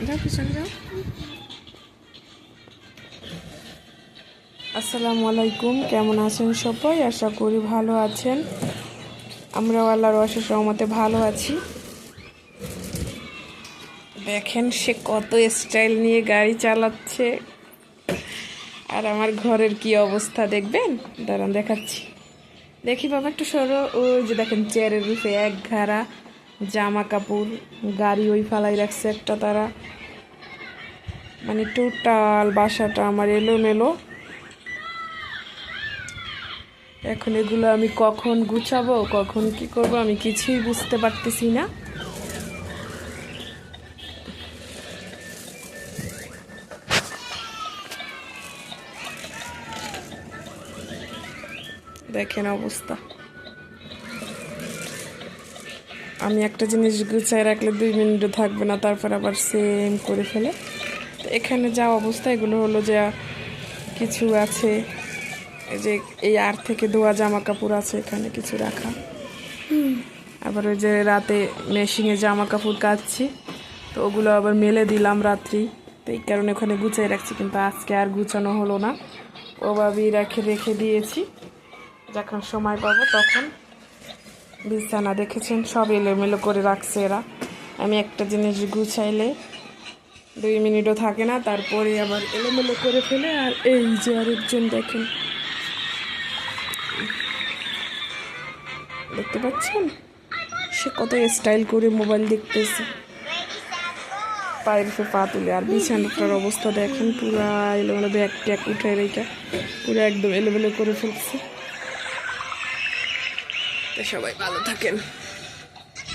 যাও পিছনে যাও। আসসালামু আলাইকুম, কেমন আছেন সবাই? আশা করি ভালো আছেন। আমরাও আল্লাহর অশেষ রহমতে ভালো আছি। দেখেন সে কত স্টাইল নিয়ে গাড়ি চালাচ্ছে, আর আমার ঘরের কি অবস্থা দেখবেন, দাঁড়ান দেখাচ্ছি। দেখি বাবা একটু সরো। ওই যে দেখেন চেয়ারের রূপে এক ঘাড়া জামা কাপড়, গাড়ি ওই ফালাই রাখছে একটা তারা, মানে টোটাল বাসাটা আমার এলোমেলো। এখন এগুলো আমি কখন গুছাবো, কখন কি করব, আমি কিছুই বুঝতে পারতেছি না। দেখেন অবস্থা। আমি একটা জিনিস গুছাই রাখলে 2 মিনিটও থাকবে না, তারপর আবার সেম করে ফেলে। তো এখানে যা অবস্থা, এগুলো হলো যে কিছু আছে, এই যে এই আর থেকে ধোয়া জামা কাপড় আছে এখানে কিছু রাখা। আবার ওই যে রাতে মেশিনে জামা কাপড় কাচ্ছি, তো ওগুলো আবার মেলে দিলাম রাত্রি, তো এই কারণে ওখানে গুছাই রাখছি। কিন্তু আজকে আর গুছানো হলো না, ওভাবেই রেখে দিয়েছি। যখন সময় পাবো তখন বিছানা দেখেছেন সব এলোমেলো করে রাখছে এরা। আমি একটা জিনিস গুছাইলে 2 মিনিটও থাকে না, তারপরে আবার এলোমেলো করে ফেলে। আর এই যে আরেকজন দেখেন, দেখতে পাচ্ছেন সে কত স্টাইল করে মোবাইল দেখতেছে, পায়ের পা তুলে। আর বিছানাটার অবস্থা দেখেন, পুরা এলোমেলো, ব্যাগ ট্যাগ উঠে রেখে পুরো একদম এলোমেলো করে ফেলছে। তো সবাই ভালো থাকেন।